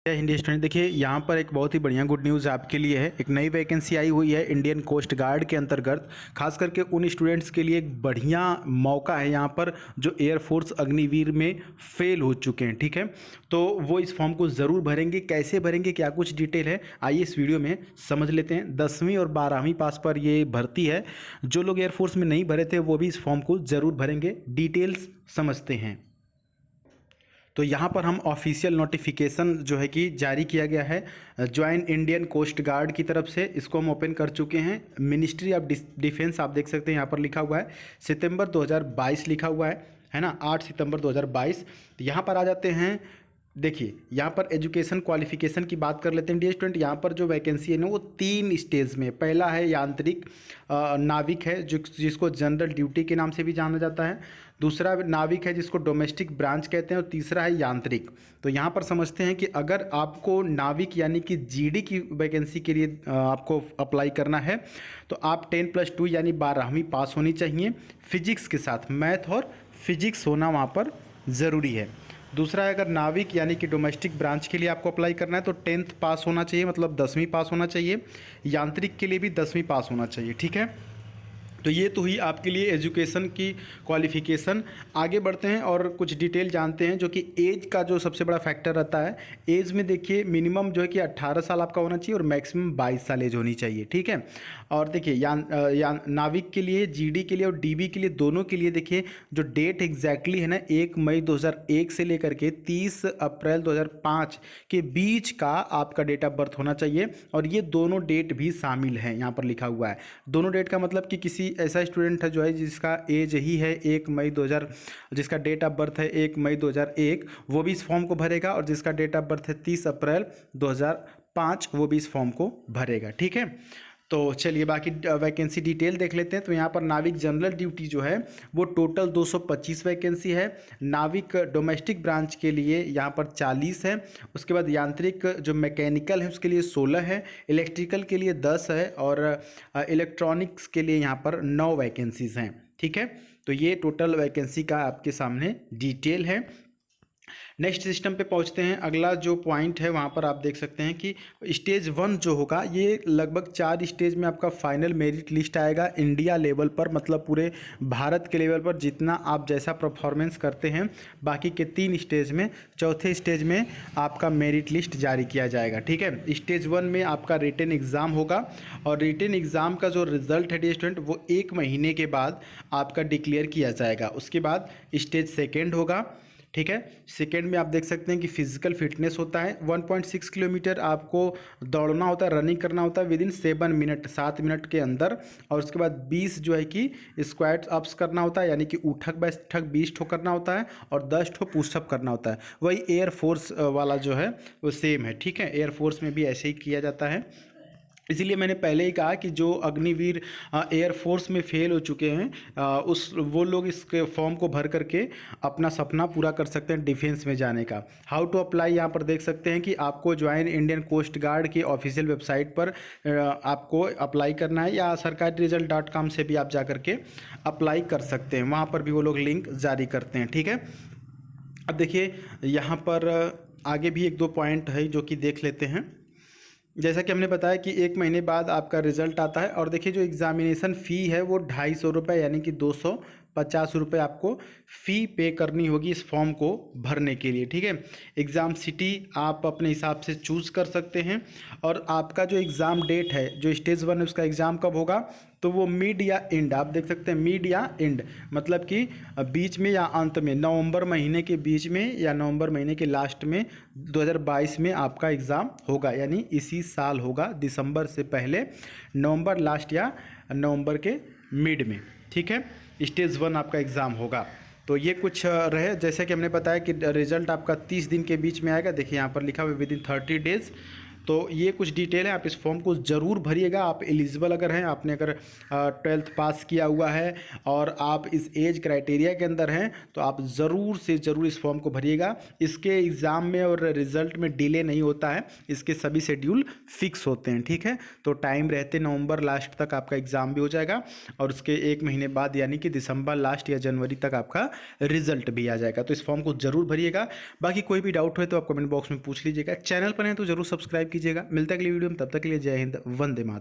जय हिंद स्टूडेंट। देखिए यहाँ पर एक बहुत ही बढ़िया गुड न्यूज़ आपके लिए है। एक नई वैकेंसी आई हुई है इंडियन कोस्ट गार्ड के अंतर्गत। खास करके उन स्टूडेंट्स के लिए एक बढ़िया मौका है यहाँ पर जो एयरफोर्स अग्निवीर में फेल हो चुके हैं। ठीक है, तो वो इस फॉर्म को ज़रूर भरेंगे। कैसे भरेंगे, क्या कुछ डिटेल है, आइए इस वीडियो में समझ लेते हैं। 10वीं और 12वीं पास पर ये भर्ती है। जो लोग एयरफोर्स में नहीं भरे थे वो भी इस फॉर्म को ज़रूर भरेंगे। डिटेल्स समझते हैं। तो यहाँ पर हम ऑफिशियल नोटिफिकेशन जो है कि जारी किया गया है ज्वाइन इंडियन कोस्ट गार्ड की तरफ से। इसको हम ओपन कर चुके हैं। मिनिस्ट्री ऑफ डिफेंस आप देख सकते हैं यहाँ पर लिखा हुआ है सितंबर 2022 लिखा हुआ है ना, 8 सितंबर 2022। तो यहाँ पर आ जाते हैं। देखिए यहाँ पर एजुकेशन क्वालिफिकेशन की बात कर लेते हैं डियर स्टूडेंट। यहाँ पर जो वैकेंसी है ना वो 3 स्टेज में। पहला है यांत्रिक नाविक है जिसको जनरल ड्यूटी के नाम से भी जाना जाता है। दूसरा नाविक है जिसको डोमेस्टिक ब्रांच कहते हैं और तीसरा है यांत्रिक। तो यहाँ पर समझते हैं कि अगर आपको नाविक यानी कि जीडी की वैकेंसी के लिए आपको अप्लाई करना है तो आप 10+2 यानी 12वीं पास होनी चाहिए। फिजिक्स के साथ मैथ और फिजिक्स होना वहाँ पर ज़रूरी है। दूसरा है अगर नाविक यानी कि डोमेस्टिक ब्रांच के लिए आपको अप्लाई करना है तो 10th पास होना चाहिए, मतलब 10वीं पास होना चाहिए। यांत्रिक के लिए भी 10वीं पास होना चाहिए। ठीक है, तो ये तो हुई आपके लिए एजुकेशन की क्वालिफिकेशन। आगे बढ़ते हैं और कुछ डिटेल जानते हैं जो कि एज का जो सबसे बड़ा फैक्टर रहता है। एज में देखिए मिनिमम जो है कि 18 साल आपका होना चाहिए और मैक्सिमम 22 साल एज होनी चाहिए। ठीक है, और देखिए नाविक के लिए, जीडी के लिए और डीबी के लिए, दोनों के लिए देखिए जो डेट एग्जैक्टली है ना 1 मई 2001 से लेकर के 30 अप्रैल 2005 के बीच का आपका डेट ऑफ बर्थ होना चाहिए। और ये दोनों डेट भी शामिल हैं, यहाँ पर लिखा हुआ है। दोनों डेट का मतलब कि किसी ऐसा स्टूडेंट है जो है जिसका एज ही है 1 मई 2000, जिसका डेट ऑफ बर्थ है 1 मई 2001, वो भी इस फॉर्म को भरेगा। और जिसका डेट ऑफ बर्थ है 30 अप्रैल 2005 वो भी इस फॉर्म को भरेगा। ठीक है, तो चलिए बाकी वैकेंसी डिटेल देख लेते हैं। तो यहाँ पर नाविक जनरल ड्यूटी जो है वो टोटल 225 वैकेंसी है। नाविक डोमेस्टिक ब्रांच के लिए यहाँ पर 40 है। उसके बाद यांत्रिक जो मैकेनिकल है उसके लिए 16 है। इलेक्ट्रिकल के लिए 10 है और इलेक्ट्रॉनिक्स के लिए यहाँ पर 9 वैकेंसीज़ हैं। ठीक है, तो ये टोटल वैकेंसी का आपके सामने डिटेल है। नेक्स्ट सिस्टम पे पहुंचते हैं। अगला जो पॉइंट है वहाँ पर आप देख सकते हैं कि स्टेज 1 जो होगा ये लगभग 4 स्टेज में आपका फाइनल मेरिट लिस्ट आएगा इंडिया लेवल पर, मतलब पूरे भारत के लेवल पर जितना आप जैसा परफॉर्मेंस करते हैं। बाकी के 3 स्टेज में, चौथे स्टेज में आपका मेरिट लिस्ट जारी किया जाएगा। ठीक है, स्टेज 1 में आपका रिटन एग्ज़ाम होगा और रिटन एग्ज़ाम का जो रिजल्ट है स्टूडेंट वो 1 महीने के बाद आपका डिक्लेयर किया जाएगा। उसके बाद स्टेज 2 होगा। ठीक है, सेकेंड में आप देख सकते हैं कि फिजिकल फिटनेस होता है। 1.6 किलोमीटर आपको दौड़ना होता है, रनिंग करना होता है विदिन 7 मिनट, 7 मिनट के अंदर। और उसके बाद 20 जो है कि स्क्वाट्स अप्स करना होता है, यानी कि उठक बैठक 20 ठो करना होता है और 10 ठो पुशअप करना होता है। वही एयरफोर्स वाला जो है वो सेम है। ठीक है, एयरफोर्स में भी ऐसे ही किया जाता है। इसीलिए मैंने पहले ही कहा कि जो अग्निवीर एयरफोर्स में फेल हो चुके हैं वो लोग इस फॉर्म को भर करके अपना सपना पूरा कर सकते हैं डिफेंस में जाने का। हाउ टू अप्लाई यहाँ पर देख सकते हैं कि आपको ज्वाइन इंडियन कोस्ट गार्ड की ऑफिशियल वेबसाइट पर आपको अप्लाई करना है या sarkariresult.com से भी आप जा करके अप्लाई कर सकते हैं। वहाँ पर भी वो लोग लिंक जारी करते हैं। ठीक है, अब देखिए यहाँ पर आगे भी 1-2 पॉइंट है जो कि देख लेते हैं। जैसा कि हमने बताया कि 1 महीने बाद आपका रिजल्ट आता है। और देखिए जो एग्ज़ामिनेशन फ़ी है वो 250 रुपये यानी कि 250 रुपये आपको फ़ी पे करनी होगी इस फॉर्म को भरने के लिए। ठीक है, एग्ज़ाम सिटी आप अपने हिसाब से चूज़ कर सकते हैं। और आपका जो एग्ज़ाम डेट है, जो स्टेज 1 है उसका एग्ज़ाम कब होगा तो वो मिड या एंड, आप देख सकते हैं मिड या एंड, मतलब कि बीच में या अंत में, नवंबर महीने के बीच में या नवंबर महीने के लास्ट में 2022 में आपका एग्ज़ाम होगा। यानी इसी साल होगा, दिसंबर से पहले, नवंबर लास्ट या नवंबर के मिड में। ठीक है, स्टेज 1 आपका एग्ज़ाम होगा। तो ये कुछ रहे। जैसे कि हमने बताया कि रिजल्ट आपका 30 दिन के बीच में आएगा। देखिए यहाँ पर लिखा हुआ विदिन 30 डेज़। तो ये कुछ डिटेल है, आप इस फॉर्म को ज़रूर भरिएगा। आप एलिजिबल अगर हैं, आपने अगर 12th पास किया हुआ है और आप इस एज क्राइटेरिया के अंदर हैं, तो आप ज़रूर से ज़रूर इस फॉर्म को भरिएगा। इसके एग्ज़ाम में और रिज़ल्ट में डिले नहीं होता है, इसके सभी शेड्यूल फिक्स होते हैं, ठीक है। तो टाइम रहते नवंबर लास्ट तक आपका एग्ज़ाम भी हो जाएगा और उसके 1 महीने बाद यानी कि दिसंबर लास्ट या जनवरी तक आपका रिजल्ट भी आ जाएगा। तो इस फॉर्म को ज़रूर भरिएगा। बाकी कोई भी डाउट हो तो आप कमेंट बॉक्स में पूछ लीजिएगा। चैनल पर हैं तो ज़रूर सब्सक्राइब कीजिएगा। मिलता है अगली वीडियो में, तब तक के लिए जय हिंद, वंदे मातरम।